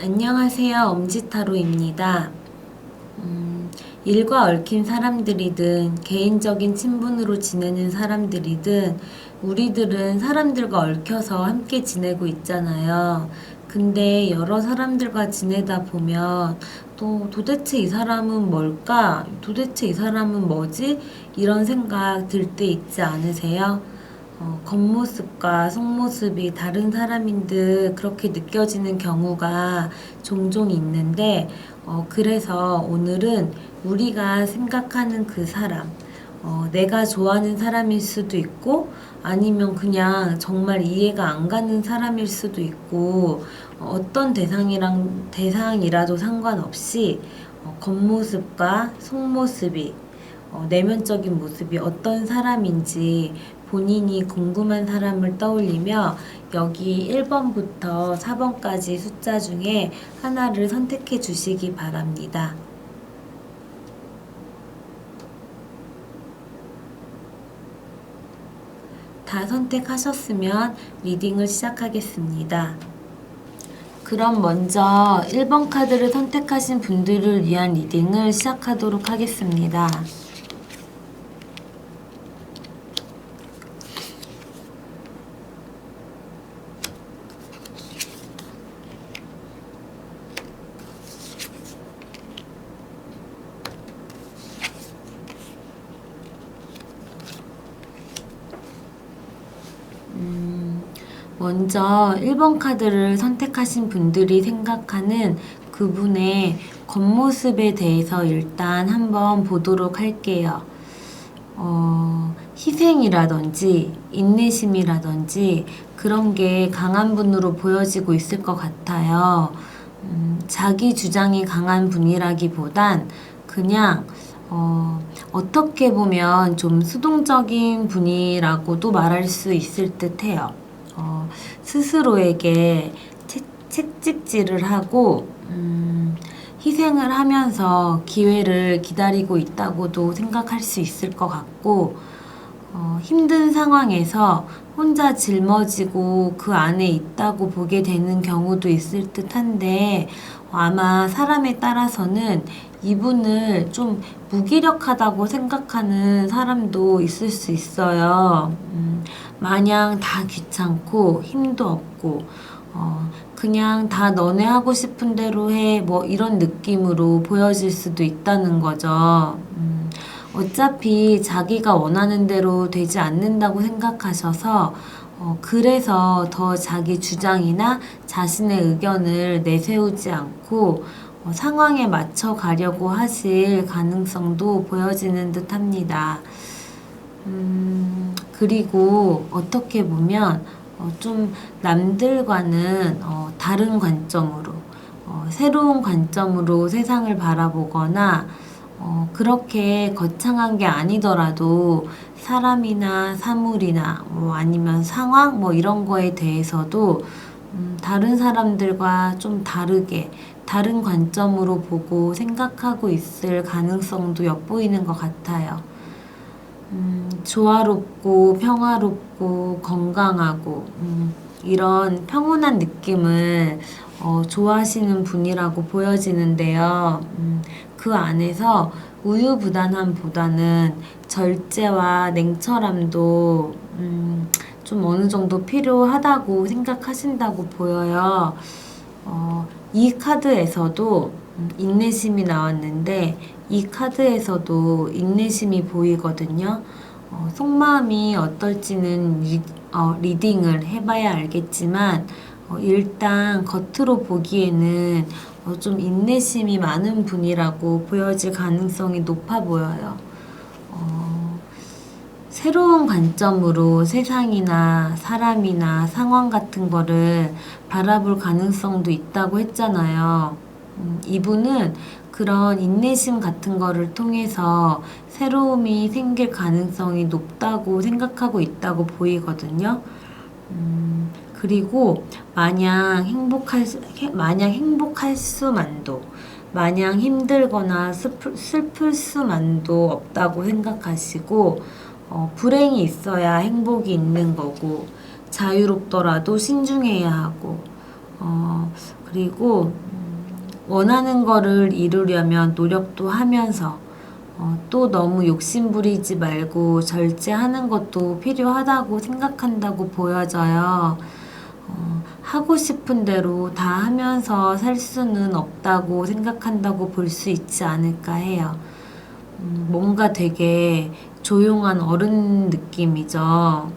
안녕하세요. 엄지타로입니다. 일과 얽힌 사람들이든 개인적인 친분으로 지내는 사람들이든 우리들은 사람들과 얽혀서 함께 지내고 있잖아요. 근데 여러 사람들과 지내다 보면 또 도대체 이 사람은 뭘까? 도대체 이 사람은 뭐지? 이런 생각 들 때 있지 않으세요? 겉모습과 속모습이 다른 사람인 듯 그렇게 느껴지는 경우가 종종 있는데, 그래서 오늘은 우리가 생각하는 그 사람, 내가 좋아하는 사람일 수도 있고, 아니면 그냥 정말 이해가 안 가는 사람일 수도 있고, 어떤 대상이라도 상관없이, 겉모습과 속모습이 내면적인 모습이 어떤 사람인지 본인이 궁금한 사람을 떠올리며 여기 1번부터 4번까지 숫자 중에 하나를 선택해 주시기 바랍니다. 다 선택하셨으면 리딩을 시작하겠습니다. 그럼 먼저 1번 카드를 선택하신 분들을 위한 리딩을 시작하도록 하겠습니다. 먼저 1번 카드를 선택하신 분들이 생각하는 그분의 겉모습에 대해서 일단 한번 보도록 할게요. 희생이라든지 인내심이라든지 그런 게 강한 분으로 보여지고 있을 것 같아요. 자기 주장이 강한 분이라기보단 그냥 어떻게 보면 좀 수동적인 분이라고도 말할 수 있을 듯 해요. 스스로에게 채찍질을 하고 희생을 하면서 기회를 기다리고 있다고도 생각할 수 있을 것 같고, 힘든 상황에서 혼자 짊어지고 그 안에 있다고 보게 되는 경우도 있을 듯한데, 아마 사람에 따라서는 이분을 좀 무기력하다고 생각하는 사람도 있을 수 있어요. 마냥 다 귀찮고 힘도 없고 그냥 다 너네 하고 싶은 대로 해 뭐 이런 느낌으로 보여질 수도 있다는 거죠. 어차피 자기가 원하는 대로 되지 않는다고 생각하셔서 그래서 더 자기 주장이나 자신의 의견을 내세우지 않고 상황에 맞춰 가려고 하실 가능성도 보여지는 듯 합니다. 그리고 어떻게 보면 좀 남들과는 다른 관점으로, 새로운 관점으로 세상을 바라보거나, 그렇게 거창한 게 아니더라도 사람이나 사물이나 뭐 아니면 상황 뭐 이런 거에 대해서도 다른 사람들과 좀 다르게 다른 관점으로 보고 생각하고 있을 가능성도 엿보이는 것 같아요. 조화롭고 평화롭고 건강하고 이런 평온한 느낌을 좋아하시는 분이라고 보여지는데요. 그 안에서 우유부단함보다는 절제와 냉철함도 좀 어느 정도 필요하다고 생각하신다고 보여요. 이 카드에서도 인내심이 나왔는데 이 카드에서도 인내심이 보이거든요. 속마음이 어떨지는 리딩을 해봐야 알겠지만 일단 겉으로 보기에는 좀 인내심이 많은 분이라고 보여질 가능성이 높아 보여요. 새로운 관점으로 세상이나 사람이나 상황 같은 거를 바라볼 가능성도 있다고 했잖아요. 이분은 그런 인내심 같은 거를 통해서 새로움이 생길 가능성이 높다고 생각하고 있다고 보이거든요. 그리고 마냥 행복할 수만도, 마냥 힘들거나 슬플 수만도 없다고 생각하시고, 불행이 있어야 행복이 있는 거고, 자유롭더라도 신중해야 하고, 그리고 원하는 거를 이루려면 노력도 하면서 또 너무 욕심부리지 말고 절제하는 것도 필요하다고 생각한다고 보여져요. 하고 싶은 대로 다 하면서 살 수는 없다고 생각한다고 볼 수 있지 않을까 해요. 뭔가 되게 조용한 어른 느낌이죠.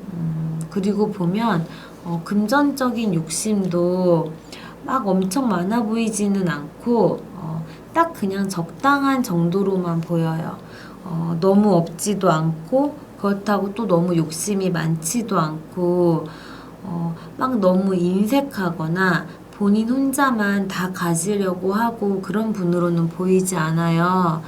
그리고 보면 금전적인 욕심도 막 엄청 많아 보이지는 않고 딱 그냥 적당한 정도로만 보여요. 너무 없지도 않고 그렇다고 또 너무 욕심이 많지도 않고 막 너무 인색하거나 본인 혼자만 다 가지려고 하고 그런 분으로는 보이지 않아요.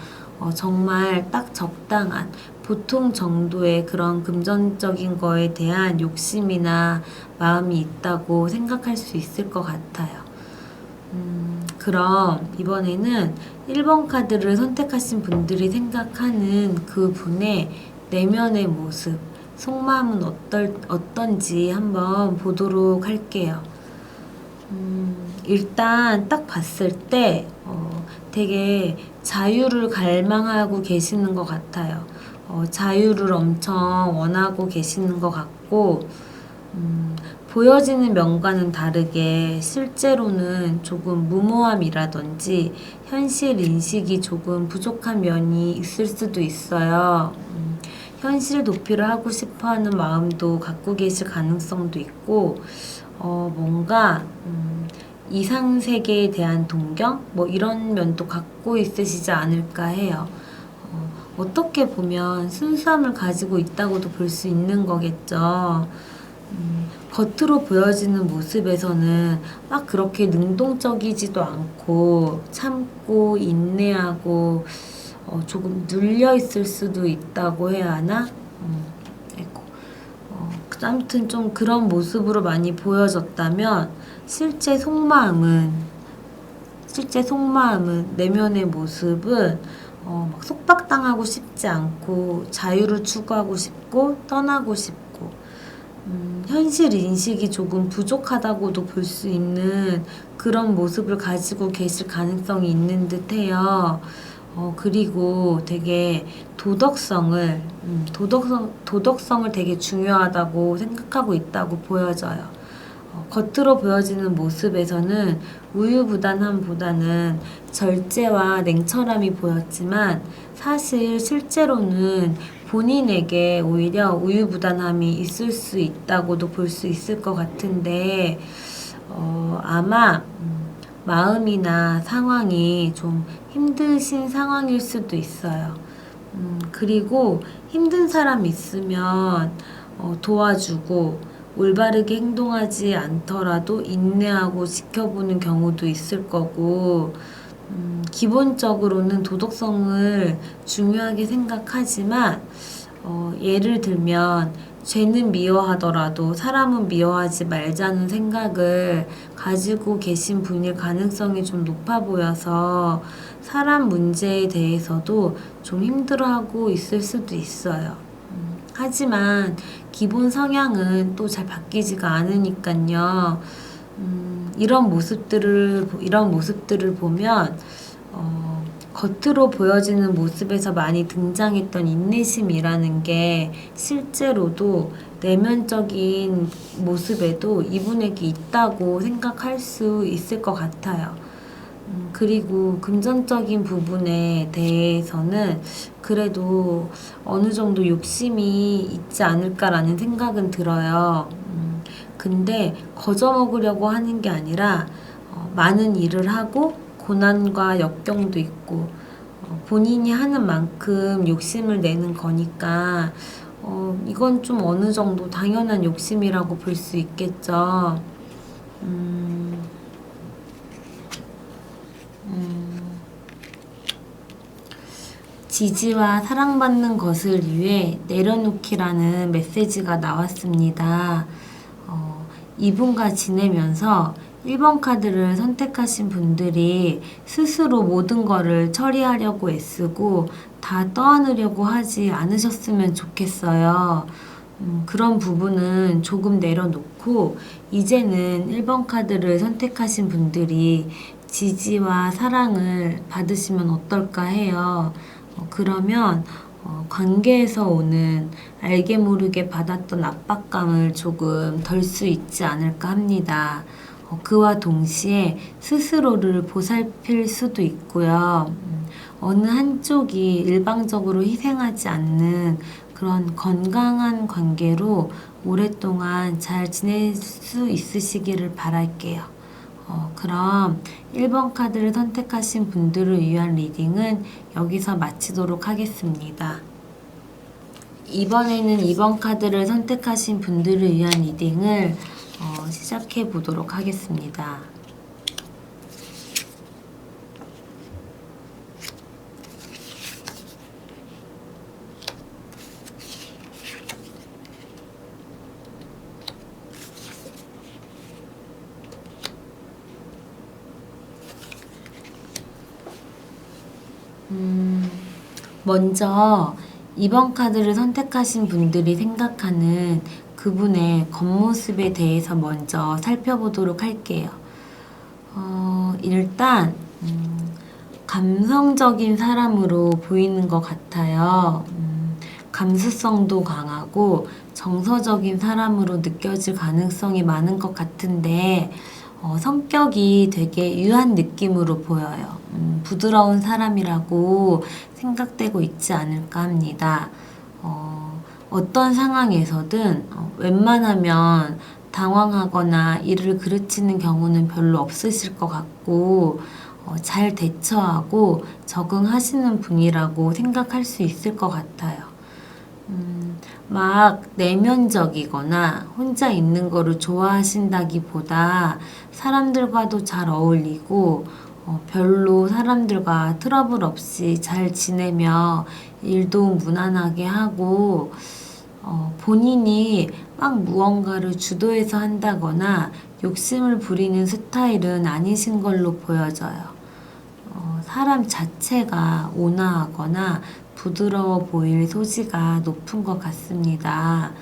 정말 딱 적당한 보통 정도의 그런 금전적인 거에 대한 욕심이나 마음이 있다고 생각할 수 있을 것 같아요. 그럼 이번에는 1번 카드를 선택하신 분들이 생각하는 그 분의 내면의 모습, 속마음은 어떤지 한번 보도록 할게요. 일단 딱 봤을 때 되게 자유를 갈망하고 계시는 것 같아요. 자유를 엄청 원하고 계시는 것 같고 보여지는 면과는 다르게 실제로는 조금 무모함이라든지 현실 인식이 조금 부족한 면이 있을 수도 있어요. 현실 도피를 하고 싶어 하는 마음도 갖고 계실 가능성도 있고, 뭔가, 이상 세계에 대한 동경? 뭐 이런 면도 갖고 있으시지 않을까 해요. 어떻게 보면 순수함을 가지고 있다고도 볼 수 있는 거겠죠. 겉으로 보여지는 모습에서는 막 그렇게 능동적이지도 않고 참고 인내하고 조금 눌려 있을 수도 있다고 해야 하나? 아이고. 아무튼 좀 그런 모습으로 많이 보여졌다면 실제 속마음은 내면의 모습은 막 속박당하고 싶지 않고 자유를 추구하고 싶고 떠나고 싶고 현실 인식이 조금 부족하다고도 볼 수 있는 그런 모습을 가지고 계실 가능성이 있는 듯해요. 그리고 되게 도덕성을 되게 중요하다고 생각하고 있다고 보여져요. 겉으로 보여지는 모습에서는 우유부단함보다는 절제와 냉철함이 보였지만 사실 실제로는 본인에게 오히려 우유부단함이 있을 수 있다고도 볼 수 있을 것 같은데 아마 마음이나 상황이 좀 힘드신 상황일 수도 있어요. 그리고 힘든 사람 있으면 도와주고 올바르게 행동하지 않더라도 인내하고 지켜보는 경우도 있을 거고 기본적으로는 도덕성을 중요하게 생각하지만 예를 들면 죄는 미워하더라도 사람은 미워하지 말자는 생각을 가지고 계신 분일 가능성이 좀 높아 보여서 사람 문제에 대해서도 좀 힘들어하고 있을 수도 있어요. 하지만 기본 성향은 또 잘 바뀌지가 않으니까요. 이런 모습들을 보면 겉으로 보여지는 모습에서 많이 등장했던 인내심이라는 게 실제로도 내면적인 모습에도 이분에게 있다고 생각할 수 있을 것 같아요. 그리고 금전적인 부분에 대해서는 그래도 어느 정도 욕심이 있지 않을까라는 생각은 들어요. 근데 거저먹으려고 하는 게 아니라 많은 일을 하고 고난과 역경도 있고 본인이 하는 만큼 욕심을 내는 거니까 이건 좀 어느 정도 당연한 욕심이라고 볼 수 있겠죠. 지지와 사랑받는 것을 위해 내려놓기라는 메시지가 나왔습니다. 이분과 지내면서 1번 카드를 선택하신 분들이 스스로 모든 거를 처리하려고 애쓰고 다 떠안으려고 하지 않으셨으면 좋겠어요. 그런 부분은 조금 내려놓고 않고 이제는 1번 카드를 선택하신 분들이 지지와 사랑을 받으시면 어떨까 해요. 그러면 관계에서 오는 알게 모르게 받았던 압박감을 조금 덜 수 있지 않을까 합니다. 그와 동시에 스스로를 보살필 수도 있고요. 어느 한쪽이 일방적으로 희생하지 않는 그런 건강한 관계로 오랫동안 잘 지낼 수 있으시기를 바랄게요. 그럼 1번 카드를 선택하신 분들을 위한 리딩은 여기서 마치도록 하겠습니다. 이번에는 2번 카드를 선택하신 분들을 위한 리딩을 시작해 보도록 하겠습니다. 먼저 2번 카드를 선택하신 분들이 생각하는 그분의 겉모습에 대해서 먼저 살펴보도록 할게요. 일단 감성적인 사람으로 보이는 것 같아요. 감수성도 강하고 정서적인 사람으로 느껴질 가능성이 많은 것 같은데 성격이 되게 유한 느낌으로 보여요. 부드러운 사람이라고 생각되고 있지 않을까 합니다. 어떤 상황에서든 웬만하면 당황하거나 일을 그르치는 경우는 별로 없으실 것 같고 잘 대처하고 적응하시는 분이라고 생각할 수 있을 것 같아요. 막 내면적이거나 혼자 있는 거를 좋아하신다기보다 사람들과도 잘 어울리고 별로 사람들과 트러블 없이 잘 지내며 일도 무난하게 하고 본인이 막 무언가를 주도해서 한다거나 욕심을 부리는 스타일은 아니신 걸로 보여져요. 사람 자체가 온화하거나 부드러워 보일 소지가 높은 것 같습니다.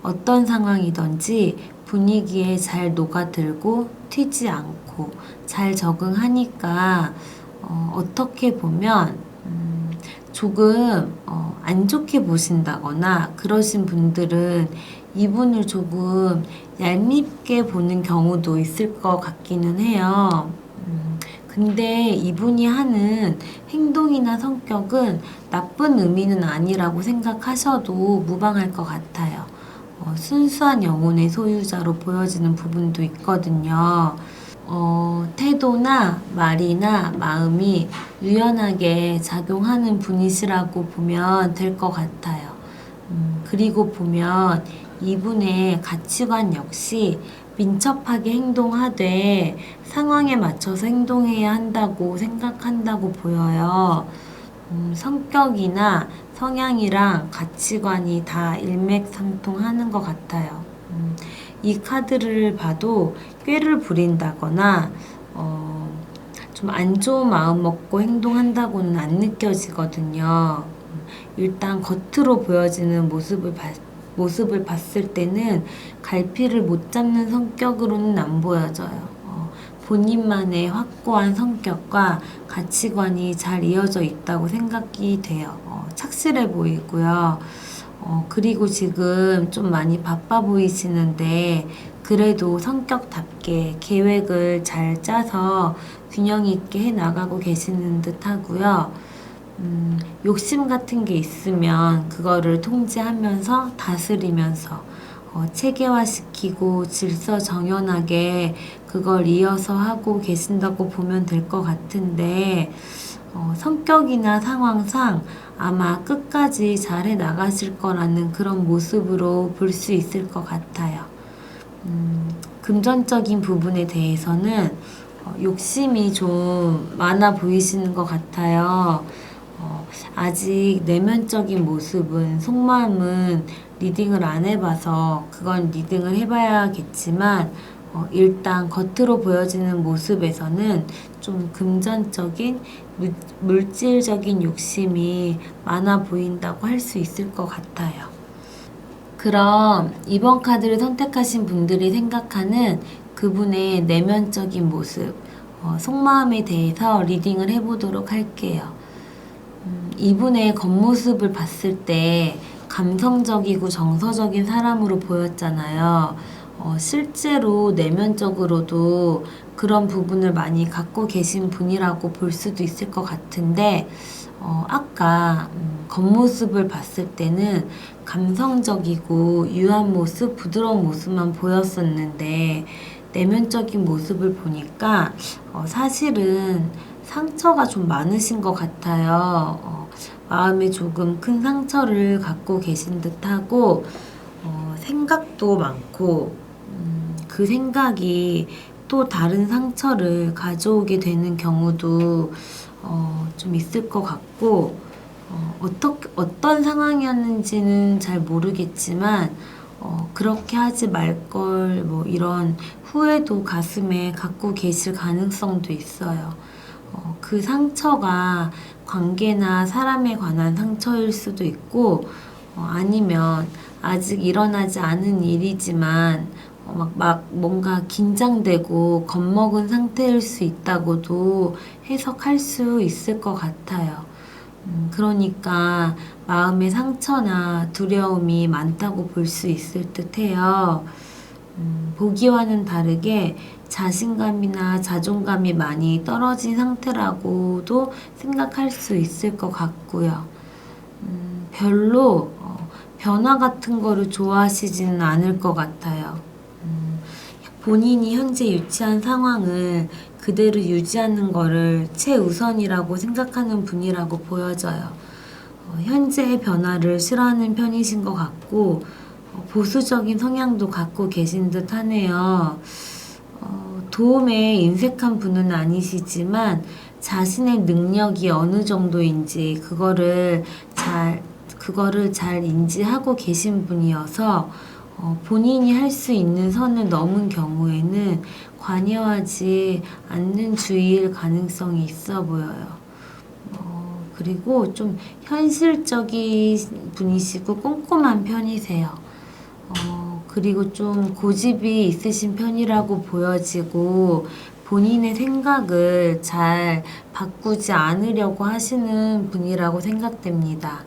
어떤 상황이든지 분위기에 잘 녹아들고 튀지 않고 잘 적응하니까 어떻게 보면 조금 안 좋게 보신다거나 그러신 분들은 이분을 조금 얄밉게 보는 경우도 있을 것 같기는 해요. 근데 이분이 하는 행동이나 성격은 나쁜 의미는 아니라고 생각하셔도 무방할 것 같아요. 순수한 영혼의 소유자로 보여지는 부분도 있거든요. 태도나 말이나 마음이 유연하게 작용하는 분이시라고 보면 될 것 같아요. 그리고 보면 이분의 가치관 역시 민첩하게 행동하되 상황에 맞춰서 행동해야 한다고 생각한다고 보여요. 성격이나 성향이랑 가치관이 다 일맥상통하는 것 같아요. 이 카드를 봐도 꾀를 부린다거나 좀 안 좋은 마음 먹고 행동한다고는 안 느껴지거든요. 일단 겉으로 보여지는 모습을 봤을 때는 갈피를 못 잡는 성격으로는 안 보여져요. 본인만의 확고한 성격과 가치관이 잘 이어져 있다고 생각이 돼요. 착실해 보이고요. 그리고 지금 좀 많이 바빠 보이시는데 그래도 성격답게 계획을 잘 짜서 균형 있게 해 나가고 계시는 듯 하고요. 욕심 같은 게 있으면 그거를 통제하면서 다스리면서 체계화시키고 질서 정연하게 그걸 이어서 하고 계신다고 보면 될 것 같은데 성격이나 상황상 아마 끝까지 잘해 나가실 거라는 그런 모습으로 볼 수 있을 것 같아요. 금전적인 부분에 대해서는 욕심이 좀 많아 보이시는 것 같아요. 아직 내면적인 모습은, 속마음은 리딩을 안 해봐서 그건 리딩을 해봐야겠지만 일단 겉으로 보여지는 모습에서는 좀 금전적인 물질적인 욕심이 많아 보인다고 할 수 있을 것 같아요. 그럼 이번 카드를 선택하신 분들이 생각하는 그분의 내면적인 모습, 속마음에 대해서 리딩을 해보도록 할게요. 이분의 겉모습을 봤을 때 감성적이고 정서적인 사람으로 보였잖아요. 실제로 내면적으로도 그런 부분을 많이 갖고 계신 분이라고 볼 수도 있을 것 같은데, 아까 겉모습을 봤을 때는 감성적이고 유한 모습, 부드러운 모습만 보였었는데, 내면적인 모습을 보니까 사실은 상처가 좀 많으신 것 같아요. 마음에 조금 큰 상처를 갖고 계신 듯하고, 생각도 많고, 그 생각이 또 다른 상처를 가져오게 되는 경우도 좀 있을 것 같고, 어떤 상황이었는지는 잘 모르겠지만, 그렇게 하지 말걸, 뭐, 이런 후회도 가슴에 갖고 계실 가능성도 있어요. 그 상처가 관계나 사람에 관한 상처일 수도 있고, 아니면 아직 일어나지 않은 일이지만, 막 뭔가 긴장되고 겁먹은 상태일 수 있다고도 해석할 수 있을 것 같아요. 그러니까 마음의 상처나 두려움이 많다고 볼 수 있을 듯 해요. 보기와는 다르게 자신감이나 자존감이 많이 떨어진 상태라고도 생각할 수 있을 것 같고요. 별로 변화 같은 거를 좋아하시지는 않을 것 같아요. 본인이 현재 유치한 상황을 그대로 유지하는 거를 최우선이라고 생각하는 분이라고 보여져요. 현재의 변화를 싫어하는 편이신 것 같고, 보수적인 성향도 갖고 계신 듯 하네요. 도움에 인색한 분은 아니시지만 자신의 능력이 어느 정도인지 그거를 잘 인지하고 계신 분이어서 본인이 할 수 있는 선을 넘은 경우에는 관여하지 않는 주의일 가능성이 있어 보여요. 그리고 좀 현실적인 분이시고 꼼꼼한 편이세요. 그리고 좀 고집이 있으신 편이라고 보여지고 본인의 생각을 잘 바꾸지 않으려고 하시는 분이라고 생각됩니다.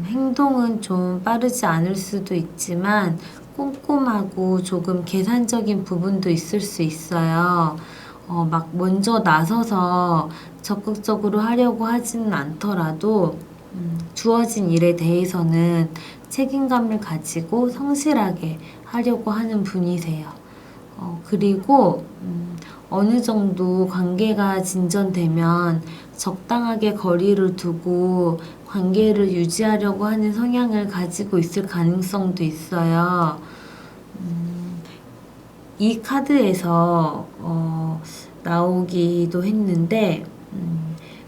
행동은 좀 빠르지 않을 수도 있지만 꼼꼼하고 조금 계산적인 부분도 있을 수 있어요. 막 먼저 나서서 적극적으로 하려고 하지는 않더라도 주어진 일에 대해서는 책임감을 가지고 성실하게 하려고 하는 분이세요. 그리고 어느 정도 관계가 진전되면 적당하게 거리를 두고 관계를 유지하려고 하는 성향을 가지고 있을 가능성도 있어요. 이 카드에서 나오기도 했는데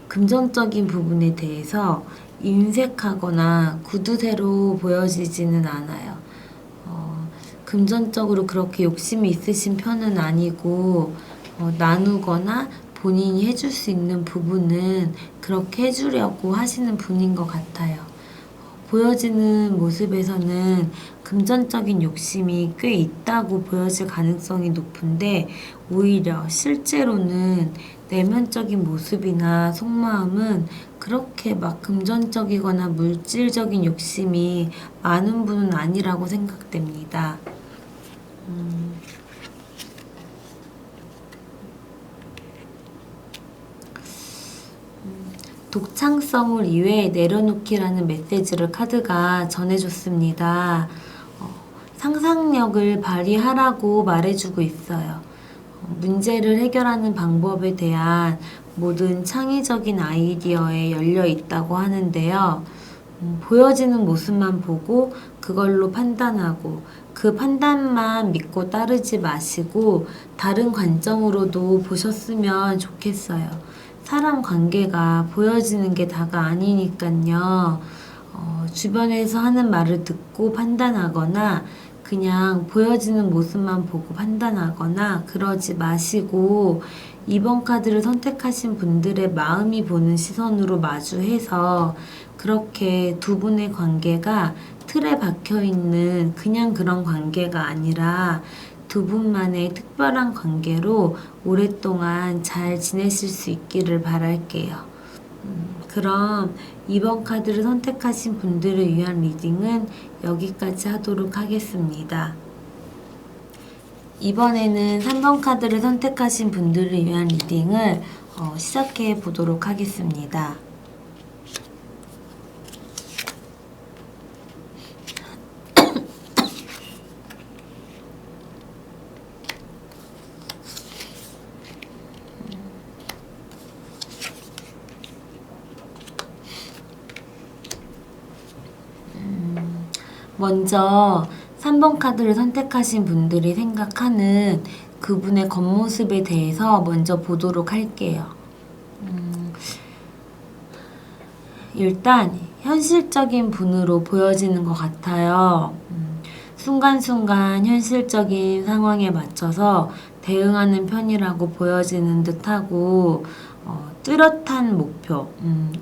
금전적인 부분에 대해서 인색하거나 구두쇠로 보여지지는 않아요. 금전적으로 그렇게 욕심이 있으신 편은 아니고 나누거나 본인이 해줄 수 있는 부분은 그렇게 해주려고 하시는 분인 것 같아요. 보여지는 모습에서는 금전적인 욕심이 꽤 있다고 보여질 가능성이 높은데 오히려 실제로는 내면적인 모습이나 속마음은 그렇게 막 금전적이거나 물질적인 욕심이 많은 분은 아니라고 생각됩니다. 독창성을 2회에 내려놓기라는 메시지를 카드가 전해줬습니다. 상상력을 발휘하라고 말해주고 있어요. 문제를 해결하는 방법에 대한 모든 창의적인 아이디어에 열려 있다고 하는데요. 보여지는 모습만 보고 그걸로 판단하고 그 판단만 믿고 따르지 마시고 다른 관점으로도 보셨으면 좋겠어요. 사람 관계가 보여지는 게 다가 아니니까요. 주변에서 하는 말을 듣고 판단하거나 그냥 보여지는 모습만 보고 판단하거나 그러지 마시고 이번 카드를 선택하신 분들의 마음이 보는 시선으로 마주해서 그렇게 두 분의 관계가 틀에 박혀 있는 그냥 그런 관계가 아니라 두 분만의 특별한 관계로 오랫동안 잘 지내실 수 있기를 바랄게요. 그럼 이번 카드를 선택하신 분들을 위한 리딩은 여기까지 하도록 하겠습니다. 이번에는 3번 카드를 선택하신 분들을 위한 리딩을 시작해 보도록 하겠습니다. 먼저 3번 카드를 선택하신 분들이 생각하는 그분의 겉모습에 대해서 먼저 보도록 할게요. 일단 현실적인 분으로 보여지는 것 같아요. 순간순간 현실적인 상황에 맞춰서 대응하는 편이라고 보여지는 듯하고 뚜렷한 목표,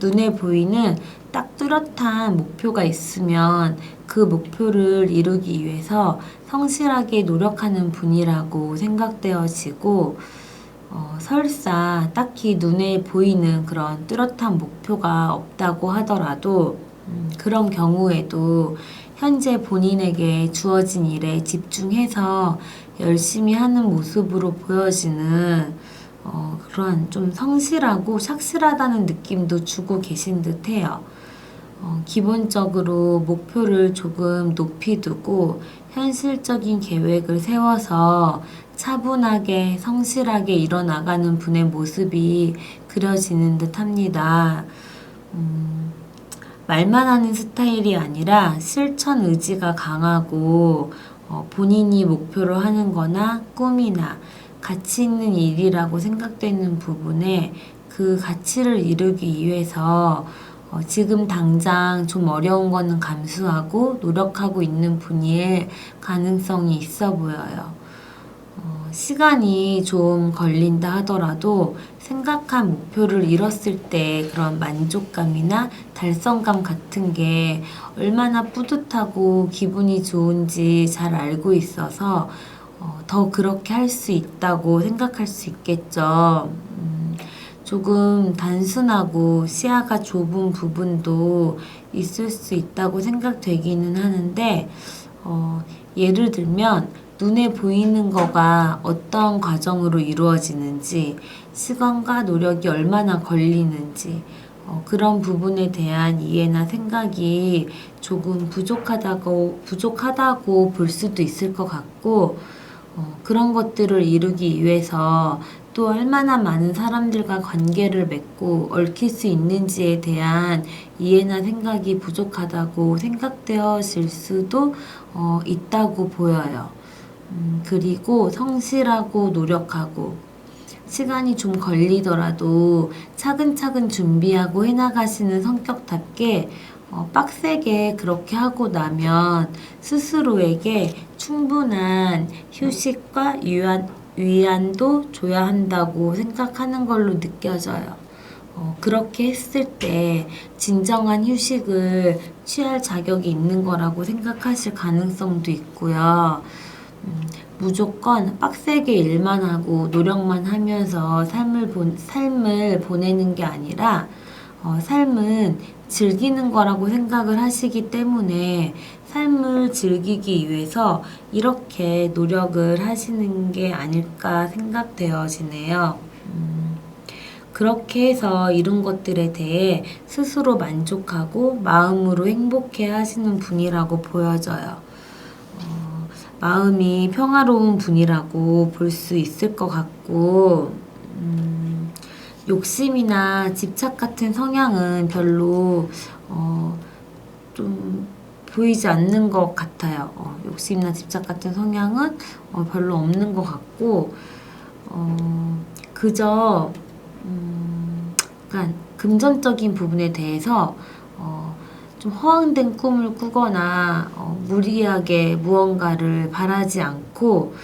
눈에 보이는 딱 뚜렷한 목표가 있으면 그 목표를 이루기 위해서 성실하게 노력하는 분이라고 생각되어지고 설사 딱히 눈에 보이는 그런 뚜렷한 목표가 없다고 하더라도 그런 경우에도 현재 본인에게 주어진 일에 집중해서 열심히 하는 모습으로 보여지는 그런 좀 성실하고 착실하다는 느낌도 주고 계신 듯 해요. 기본적으로 목표를 조금 높이 두고 현실적인 계획을 세워서 차분하게 성실하게 일어나가는 분의 모습이 그려지는 듯 합니다. 말만 하는 스타일이 아니라 실천 의지가 강하고 본인이 목표로 하는 거나 꿈이나 가치 있는 일이라고 생각되는 부분에 그 가치를 이루기 위해서 지금 당장 좀 어려운 거는 감수하고 노력하고 있는 분일 가능성이 있어 보여요. 시간이 좀 걸린다 하더라도 생각한 목표를 이뤘을 때 그런 만족감이나 달성감 같은 게 얼마나 뿌듯하고 기분이 좋은지 잘 알고 있어서 더 그렇게 할 수 있다고 생각할 수 있겠죠. 조금 단순하고 시야가 좁은 부분도 있을 수 있다고 생각되기는 하는데 예를 들면 눈에 보이는 거가 어떤 과정으로 이루어지는지 시간과 노력이 얼마나 걸리는지 그런 부분에 대한 이해나 생각이 조금 부족하다고 볼 수도 있을 것 같고 그런 것들을 이루기 위해서 또 얼마나 많은 사람들과 관계를 맺고 얽힐 수 있는지에 대한 이해나 생각이 부족하다고 생각되어질 수도 있다고 보여요. 그리고 성실하고 노력하고 시간이 좀 걸리더라도 차근차근 준비하고 해나가시는 성격답게 빡세게 그렇게 하고 나면 스스로에게 충분한 휴식과 위안도 줘야 한다고 생각하는 걸로 느껴져요. 그렇게 했을 때 진정한 휴식을 취할 자격이 있는 거라고 생각하실 가능성도 있고요. 무조건 빡세게 일만 하고 노력만 하면서 삶을 보내는 게 아니라 삶은 즐기는 거라고 생각을 하시기 때문에 삶을 즐기기 위해서 이렇게 노력을 하시는 게 아닐까 생각되어지네요. 그렇게 해서 이룬 것들에 대해 스스로 만족하고 마음으로 행복해 하시는 분이라고 보여져요. 마음이 평화로운 분이라고 볼 수 있을 것 같고 욕심이나 집착 같은 성향은 별로 좀 보이지 않는 것 같아요. 욕심이나 집착 같은 성향은 별로 없는 것 같고 그저 약간 금전적인 부분에 대해서 좀 허황된 꿈을 꾸거나 무리하게 무언가를 바라지 않고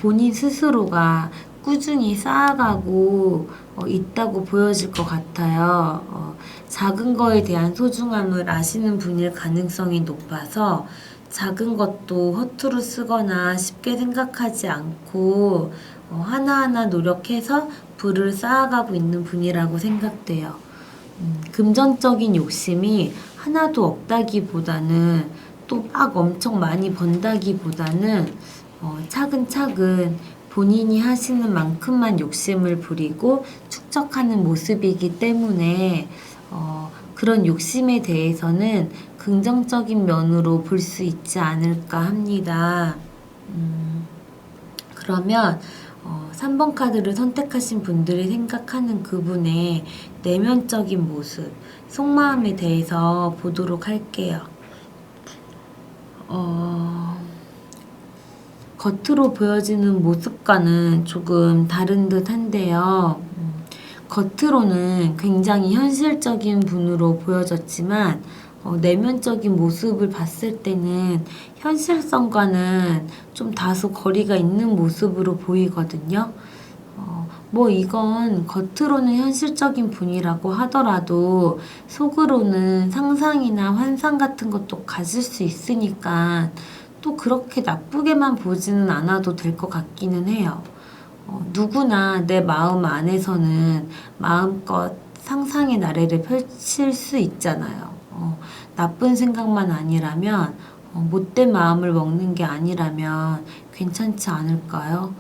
본인 스스로가 꾸준히 쌓아가고 있다고 보여질 것 같아요. 작은 거에 대한 소중함을 아시는 분일 가능성이 높아서 작은 것도 허투루 쓰거나 쉽게 생각하지 않고 하나하나 노력해서 부를 쌓아가고 있는 분이라고 생각돼요. 금전적인 욕심이 하나도 없다기보다는 또 막 엄청 많이 번다기보다는 차근차근 본인이 하시는 만큼만 욕심을 부리고 축적하는 모습이기 때문에 그런 욕심에 대해서는 긍정적인 면으로 볼 수 있지 않을까 합니다. 그러면 3번 카드를 선택하신 분들이 생각하는 그분의 내면적인 모습, 속마음에 대해서 보도록 할게요. 겉으로 보여지는 모습과는 조금 다른 듯 한데요. 겉으로는 굉장히 현실적인 분으로 보여졌지만 내면적인 모습을 봤을 때는 현실성과는 좀 다소 거리가 있는 모습으로 보이거든요. 뭐 이건 겉으로는 현실적인 분이라고 하더라도 속으로는 상상이나 환상 같은 것도 가질 수 있으니까 또 그렇게 나쁘게만 보지는 않아도 될 것 같기는 해요. 누구나 내 마음 안에서는 마음껏 상상의 나래를 펼칠 수 있잖아요. 나쁜 생각만 아니라면, 못된 마음을 먹는 게 아니라면 괜찮지 않을까요?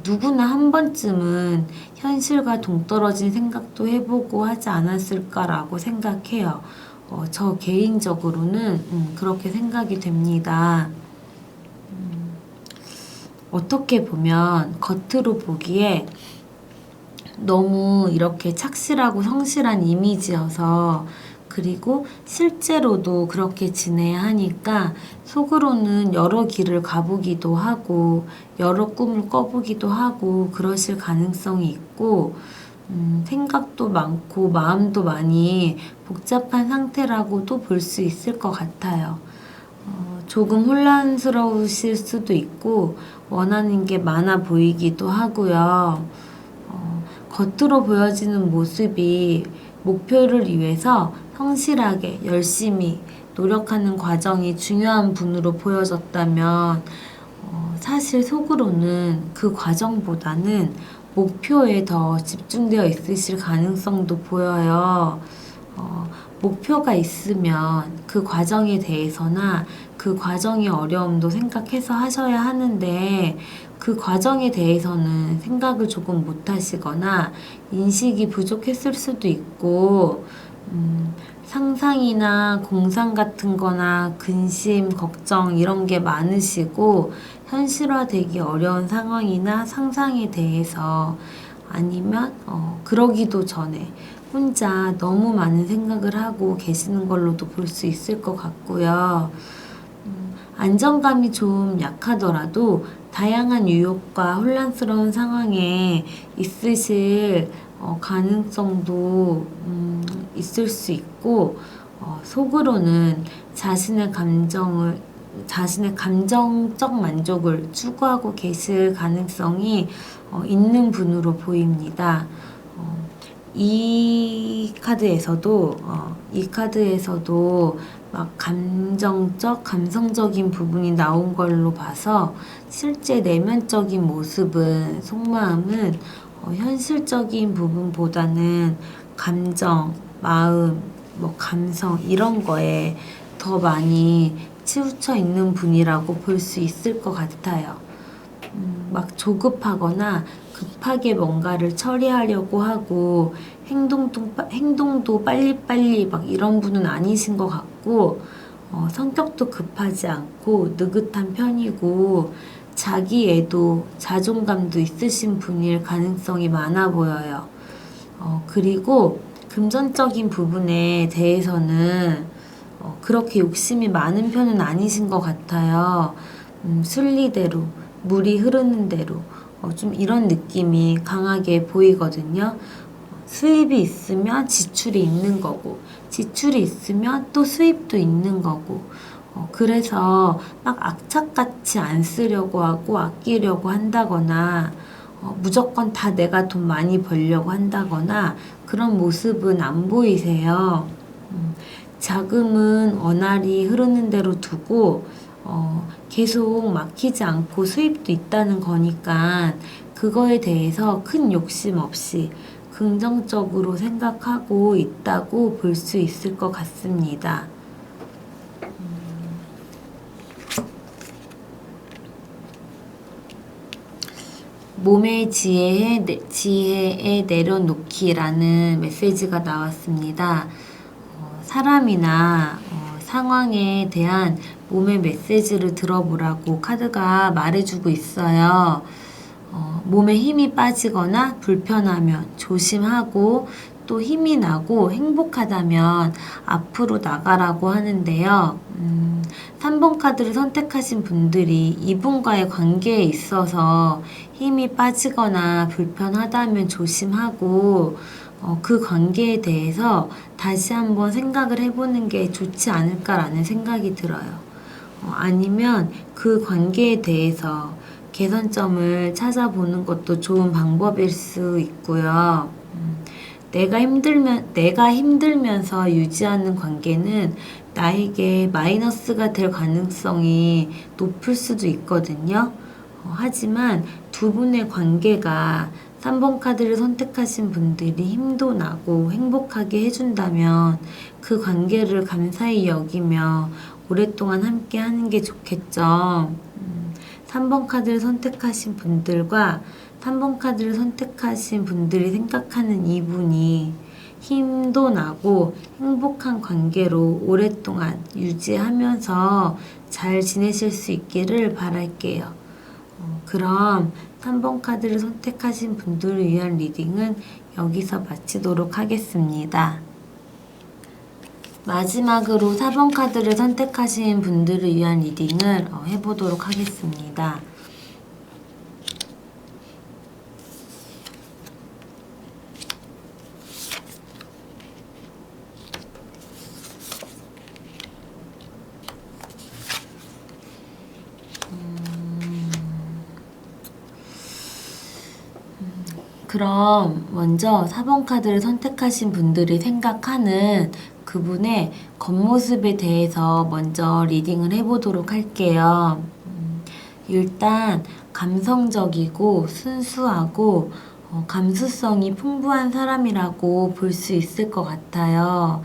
누구나 한 번쯤은 현실과 동떨어진 생각도 해보고 하지 않았을까라고 생각해요. 저 개인적으로는 그렇게 생각이 됩니다. 어떻게 보면 겉으로 보기에 너무 이렇게 착실하고 성실한 이미지여서 그리고 실제로도 그렇게 지내야 하니까 속으로는 여러 길을 가보기도 하고 여러 꿈을 꿔보기도 하고 그러실 가능성이 있고 생각도 많고 마음도 많이 복잡한 상태라고도 볼 수 있을 것 같아요. 조금 혼란스러우실 수도 있고 원하는 게 많아 보이기도 하고요. 겉으로 보여지는 모습이 목표를 위해서 성실하게 열심히 노력하는 과정이 중요한 분으로 보여졌다면 사실 속으로는 그 과정보다는 목표에 더 집중되어 있으실 가능성도 보여요. 목표가 있으면 그 과정에 대해서나 그 과정의 어려움도 생각해서 하셔야 하는데 그 과정에 대해서는 생각을 조금 못 하시거나 인식이 부족했을 수도 있고 상상이나 공상 같은 거나 근심, 걱정 이런 게 많으시고 현실화되기 어려운 상황이나 상상에 대해서 아니면 그러기도 전에 혼자 너무 많은 생각을 하고 계시는 걸로도 볼 수 있을 것 같고요. 안정감이 좀 약하더라도 다양한 유혹과 혼란스러운 상황에 있으실 가능성도 있을 수 있고 속으로는 자신의 감정적 만족을 추구하고 계실 가능성이 있는 분으로 보입니다. 이 카드에서도 막 감성적인 부분이 나온 걸로 봐서 실제 내면적인 모습은, 속마음은 현실적인 부분보다는 감정, 마음, 뭐 감성 이런 거에 더 많이 치우쳐 있는 분이라고 볼 수 있을 것 같아요. 막 조급하거나 급하게 뭔가를 처리하려고 하고 행동도 빨리빨리 막 이런 분은 아니신 것 같고 성격도 급하지 않고 느긋한 편이고 자기애도 자존감도 있으신 분일 가능성이 많아 보여요. 그리고 금전적인 부분에 대해서는 그렇게 욕심이 많은 편은 아니신 것 같아요. 순리대로, 물이 흐르는 대로 좀 이런 느낌이 강하게 보이거든요. 수입이 있으면 지출이 있는 거고, 지출이 있으면 또 수입도 있는 거고, 그래서 막 악착같이 안 쓰려고 하고 아끼려고 한다거나, 무조건 다 내가 돈 많이 벌려고 한다거나 그런 모습은 안 보이세요. 자금은 원활히 흐르는 대로 두고 계속 막히지 않고 수입도 있다는 거니까 그거에 대해서 큰 욕심 없이 긍정적으로 생각하고 있다고 볼 수 있을 것 같습니다. 몸의 지혜에 내려놓기라는 메시지가 나왔습니다. 사람이나 상황에 대한 몸의 메시지를 들어보라고 카드가 말해주고 있어요. 몸에 힘이 빠지거나 불편하면 조심하고 또 힘이 나고 행복하다면 앞으로 나가라고 하는데요. 3번 카드를 선택하신 분들이 이분과의 관계에 있어서 힘이 빠지거나 불편하다면 조심하고 그 관계에 대해서 다시 한번 생각을 해보는 게 좋지 않을까라는 생각이 들어요. 아니면 그 관계에 대해서 개선점을 찾아보는 것도 좋은 방법일 수 있고요. 내가 힘들면서 유지하는 관계는 나에게 마이너스가 될 가능성이 높을 수도 있거든요. 하지만 두 분의 관계가 3번 카드를 선택하신 분들이 힘도 나고 행복하게 해준다면 그 관계를 감사히 여기며 오랫동안 함께 하는 게 좋겠죠. 3번 카드를 선택하신 분들과 3번 카드를 선택하신 분들이 생각하는 이분이 힘도 나고 행복한 관계로 오랫동안 유지하면서 잘 지내실 수 있기를 바랄게요. 그럼 3번 카드를 선택하신 분들을 위한 리딩은 여기서 마치도록 하겠습니다. 마지막으로 4번 카드를 선택하신 분들을 위한 리딩을 해보도록 하겠습니다. 그럼 먼저 4번 카드를 선택하신 분들이 생각하는 그분의 겉모습에 대해서 먼저 리딩을 해보도록 할게요. 일단 감성적이고 순수하고 감수성이 풍부한 사람이라고 볼 수 있을 것 같아요.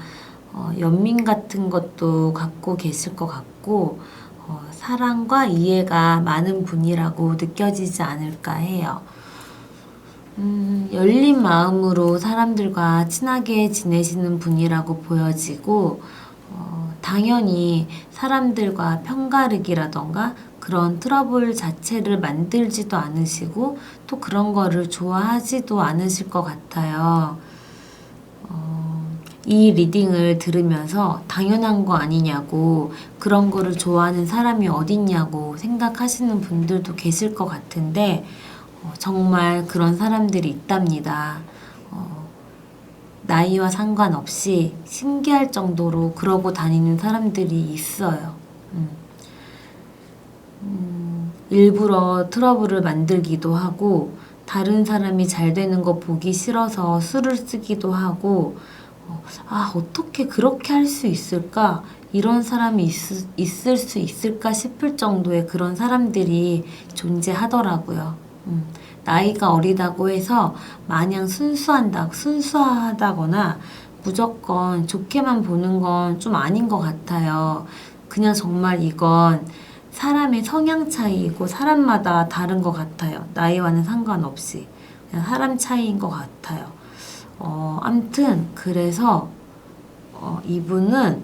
연민 같은 것도 갖고 계실 것 같고 사랑과 이해가 많은 분이라고 느껴지지 않을까 해요. 열린 마음으로 사람들과 친하게 지내시는 분이라고 보여지고 당연히 사람들과 편가르기라던가 그런 트러블 자체를 만들지도 않으시고 또 그런 거를 좋아하지도 않으실 것 같아요. 이 리딩을 들으면서 당연한 거 아니냐고 그런 거를 좋아하는 사람이 어딨냐고 생각하시는 분들도 계실 것 같은데 정말 그런 사람들이 있답니다. 나이와 상관없이 신기할 정도로 그러고 다니는 사람들이 있어요. 일부러 트러블을 만들기도 하고 다른 사람이 잘 되는 거 보기 싫어서 수를 쓰기도 하고 어떻게 그렇게 할 수 있을까? 이런 사람이 있을 수 있을까 싶을 정도의 그런 사람들이 존재하더라고요. 나이가 어리다고 해서 마냥 순수하다거나 무조건 좋게만 보는 건 좀 아닌 것 같아요. 그냥 정말 이건 사람의 성향 차이이고 사람마다 다른 것 같아요. 나이와는 상관없이. 그냥 사람 차이인 것 같아요. 암튼 그래서 이분은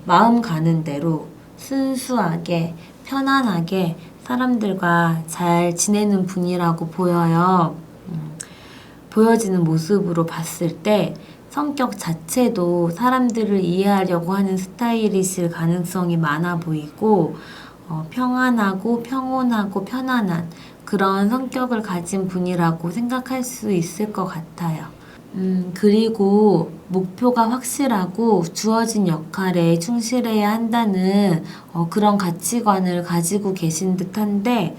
마음 가는 대로 순수하게 편안하게 사람들과 잘 지내는 분이라고 보여요. 보여지는 모습으로 봤을 때 성격 자체도 사람들을 이해하려고 하는 스타일이실 가능성이 많아 보이고 평안하고 평온하고 편안한 그런 성격을 가진 분이라고 생각할 수 있을 것 같아요. 그리고 목표가 확실하고 주어진 역할에 충실해야 한다는 그런 가치관을 가지고 계신 듯한데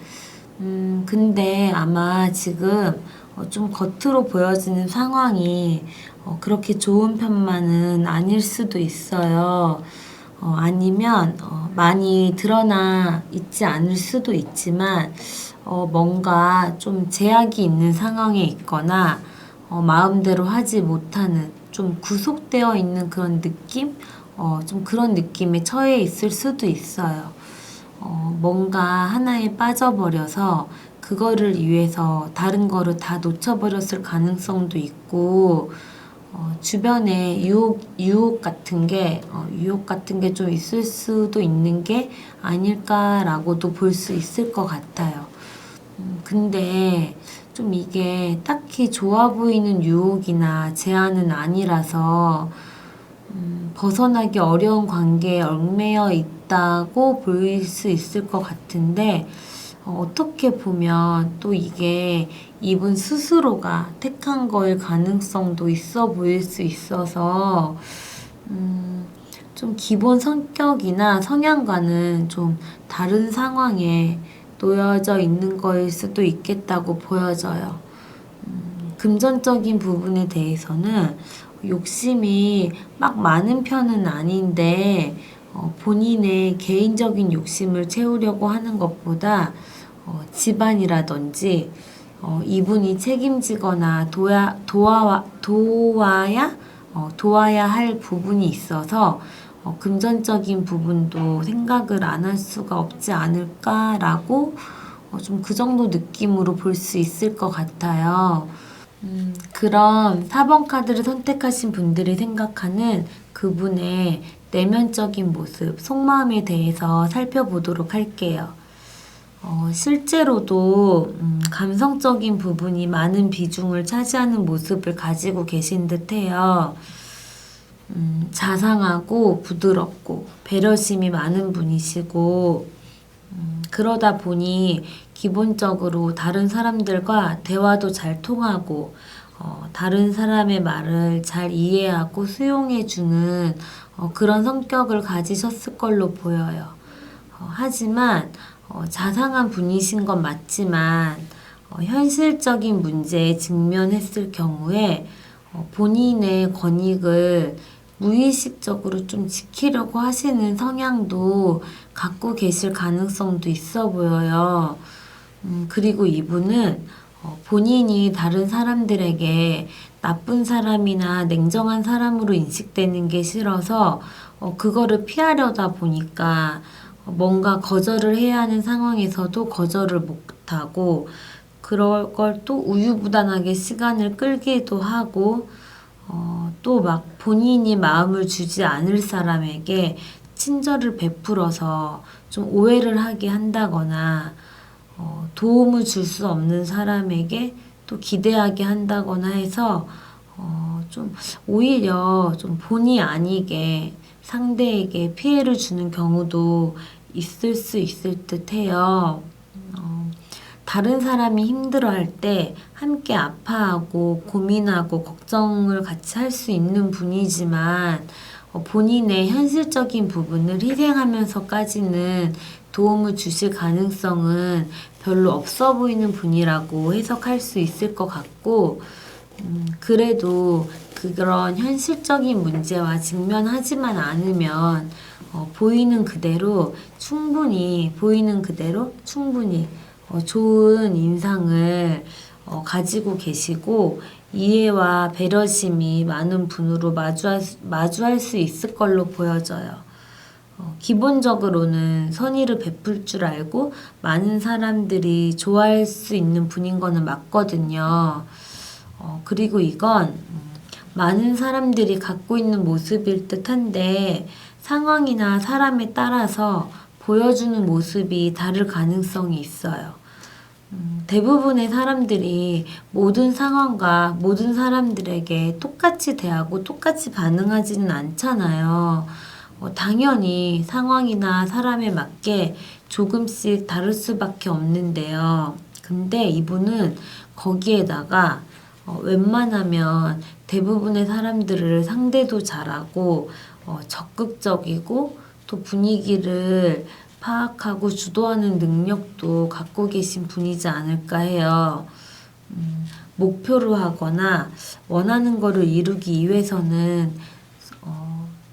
근데 아마 지금 좀 겉으로 보여지는 상황이 그렇게 좋은 편만은 아닐 수도 있어요. 아니면 많이 드러나 있지 않을 수도 있지만 뭔가 좀 제약이 있는 상황에 있거나 마음대로 하지 못하는 좀 구속되어 있는 그런 느낌? 좀 그런 느낌에 처해 있을 수도 있어요. 뭔가 하나에 빠져버려서 그거를 위해서 다른 거를 다 놓쳐버렸을 가능성도 있고, 주변에 유혹 같은 게 좀 있을 수도 있는 게 아닐까라고도 볼 수 있을 것 같아요. 근데 좀 이게 딱히 좋아 보이는 유혹이나 제한은 아니라서 벗어나기 어려운 관계에 얽매여 있다고 보일 수 있을 것 같은데, 어떻게 보면 또 이게 이분 스스로가 택한 거일 가능성도 있어 보일 수 있어서, 좀 기본 성격이나 성향과는 좀 다른 상황에 놓여져 있는 거일 수도 있겠다고 보여져요. 금전적인 부분에 대해서는 욕심이 막 많은 편은 아닌데 본인의 개인적인 욕심을 채우려고 하는 것보다 집안이라든지 이분이 책임지거나 도와야 할 부분이 있어서 금전적인 부분도 생각을 안 할 수가 없지 않을까라고 좀 그 정도 느낌으로 볼 수 있을 것 같아요. 그럼 4번 카드를 선택하신 분들이 생각하는 그분의 내면적인 모습, 속마음에 대해서 살펴보도록 할게요. 실제로도 감성적인 부분이 많은 비중을 차지하는 모습을 가지고 계신 듯해요. 자상하고 부드럽고 배려심이 많은 분이시고 그러다 보니 기본적으로 다른 사람들과 대화도 잘 통하고 다른 사람의 말을 잘 이해하고 수용해주는 그런 성격을 가지셨을 걸로 보여요. 하지만 자상한 분이신 건 맞지만 현실적인 문제에 직면했을 경우에 본인의 권익을 무의식적으로 좀 지키려고 하시는 성향도 갖고 계실 가능성도 있어 보여요. 그리고 이분은 본인이 다른 사람들에게 나쁜 사람이나 냉정한 사람으로 인식되는 게 싫어서 그거를 피하려다 보니까 뭔가 거절을 해야 하는 상황에서도 거절을 못하고 그럴 걸 또 우유부단하게 시간을 끌기도 하고 또 막 본인이 마음을 주지 않을 사람에게 친절을 베풀어서 좀 오해를 하게 한다거나 도움을 줄 수 없는 사람에게 또 기대하게 한다거나 해서 좀 오히려 좀 본의 아니게 상대에게 피해를 주는 경우도 있을 수 있을 듯 해요. 다른 사람이 힘들어할 때 함께 아파하고 고민하고 걱정을 같이 할 수 있는 분이지만 본인의 현실적인 부분을 희생하면서까지는 도움을 주실 가능성은 별로 없어 보이는 분이라고 해석할 수 있을 것 같고, 그래도 그런 현실적인 문제와 직면하지만 않으면 보이는 그대로 충분히 좋은 인상을 가지고 계시고 이해와 배려심이 많은 분으로 마주할 수 있을 걸로 보여져요. 기본적으로는 선의를 베풀 줄 알고 많은 사람들이 좋아할 수 있는 분인 거는 맞거든요. 그리고 이건 많은 사람들이 갖고 있는 모습일 듯한데 상황이나 사람에 따라서 보여주는 모습이 다를 가능성이 있어요. 대부분의 사람들이 모든 상황과 모든 사람들에게 똑같이 대하고 똑같이 반응하지는 않잖아요. 당연히 상황이나 사람에 맞게 조금씩 다를 수밖에 없는데요. 근데 이분은 거기에다가 웬만하면 대부분의 사람들을 상대도 잘하고 적극적이고 또 분위기를 파악하고 주도하는 능력도 갖고 계신 분이지 않을까 해요. 목표로 하거나 원하는 거를 이루기 위해서는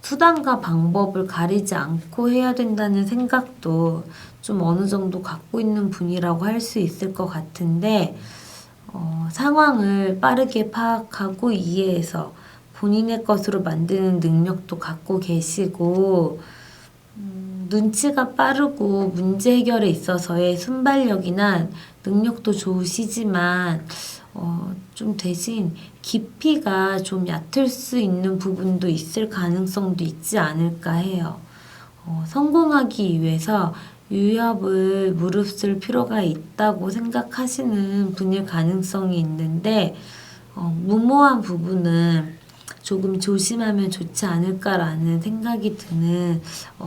수단과 방법을 가리지 않고 해야 된다는 생각도 좀 어느 정도 갖고 있는 분이라고 할 수 있을 것 같은데, 상황을 빠르게 파악하고 이해해서 본인의 것으로 만드는 능력도 갖고 계시고, 눈치가 빠르고 문제 해결에 있어서의 순발력이나 능력도 좋으시지만, 좀 대신 깊이가 좀 얕을 수 있는 부분도 있을 가능성도 있지 않을까 해요. 성공하기 위해서 유협을 무릅쓸 필요가 있다고 생각하시는 분일 가능성이 있는데, 무모한 부분은 조금 조심하면 좋지 않을까라는 생각이 드는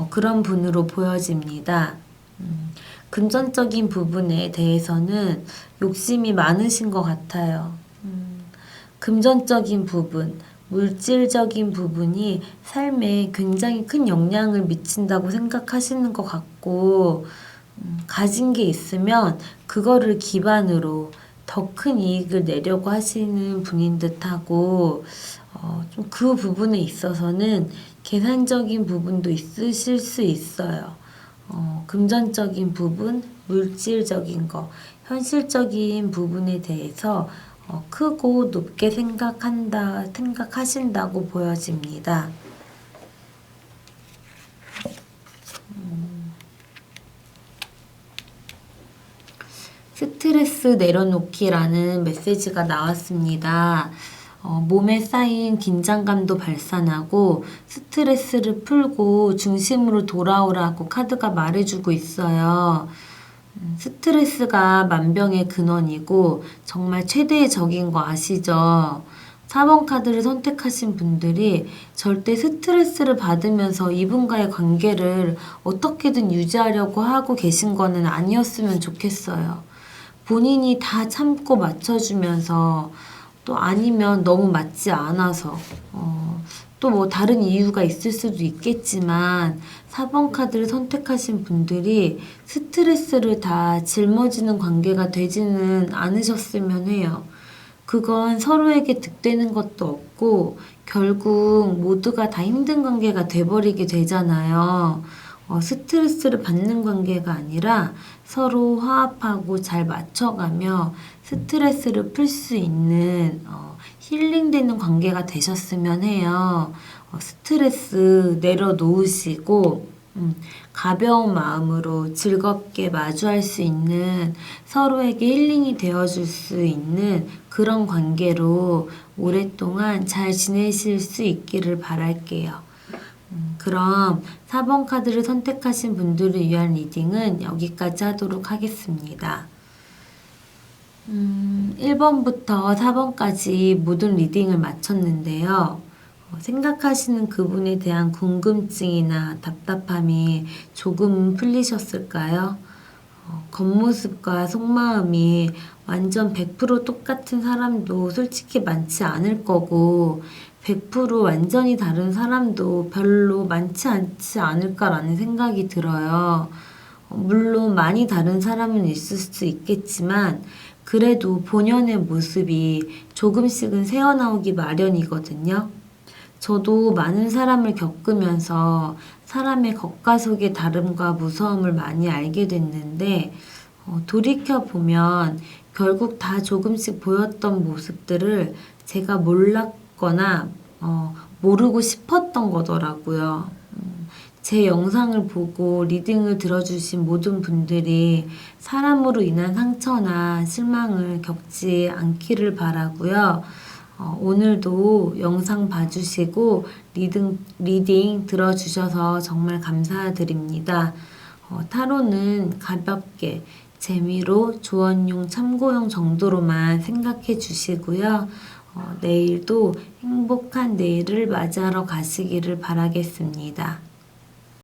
그런 분으로 보여집니다. 금전적인 부분에 대해서는 욕심이 많으신 것 같아요. 금전적인 부분, 물질적인 부분이 삶에 굉장히 큰 영향을 미친다고 생각하시는 것 같고, 가진 게 있으면 그거를 기반으로 더 큰 이익을 내려고 하시는 분인 듯하고, 좀 그 부분에 있어서는 계산적인 부분도 있으실 수 있어요. 금전적인 부분, 물질적인 거, 현실적인 부분에 대해서 크고 높게 생각하신다고 보여집니다. 스트레스 내려놓기라는 메시지가 나왔습니다. 몸에 쌓인 긴장감도 발산하고 스트레스를 풀고 중심으로 돌아오라고 카드가 말해주고 있어요. 스트레스가 만병의 근원이고 정말 최대의 적인 거 아시죠? 4번 카드를 선택하신 분들이 절대 스트레스를 받으면서 이분과의 관계를 어떻게든 유지하려고 하고 계신 거는 아니었으면 좋겠어요. 본인이 다 참고 맞춰주면서 또 아니면 너무 맞지 않아서 또 뭐 다른 이유가 있을 수도 있겠지만 4번 카드를 선택하신 분들이 스트레스를 다 짊어지는 관계가 되지는 않으셨으면 해요. 그건 서로에게 득되는 것도 없고 결국 모두가 다 힘든 관계가 돼버리게 되잖아요. 스트레스를 받는 관계가 아니라 서로 화합하고 잘 맞춰가며 스트레스를 풀 수 있는 힐링되는 관계가 되셨으면 해요. 스트레스 내려놓으시고 가벼운 마음으로 즐겁게 마주할 수 있는 서로에게 힐링이 되어줄 수 있는 그런 관계로 오랫동안 잘 지내실 수 있기를 바랄게요. 그럼 4번 카드를 선택하신 분들을 위한 리딩은 여기까지 하도록 하겠습니다. 1번부터 4번까지 모든 리딩을 마쳤는데요. 생각하시는 그분에 대한 궁금증이나 답답함이 조금 풀리셨을까요? 겉모습과 속마음이 완전 100% 똑같은 사람도 솔직히 많지 않을 거고 100% 완전히 다른 사람도 별로 많지 않지 않을까라는 생각이 들어요. 물론 많이 다른 사람은 있을 수 있겠지만 그래도 본연의 모습이 조금씩은 새어나오기 마련이거든요. 저도 많은 사람을 겪으면서 사람의 겉과 속의 다름과 무서움을 많이 알게 됐는데 돌이켜보면 결국 다 조금씩 보였던 모습들을 제가 몰랐거나 모르고 싶었던 거더라고요. 제 영상을 보고 리딩을 들어주신 모든 분들이 사람으로 인한 상처나 실망을 겪지 않기를 바라고요. 오늘도 영상 봐주시고 리딩 들어주셔서 정말 감사드립니다. 타로는 가볍게 재미로 조언용 참고용 정도로만 생각해 주시고요. 내일도 행복한 내일을 맞이하러 가시기를 바라겠습니다.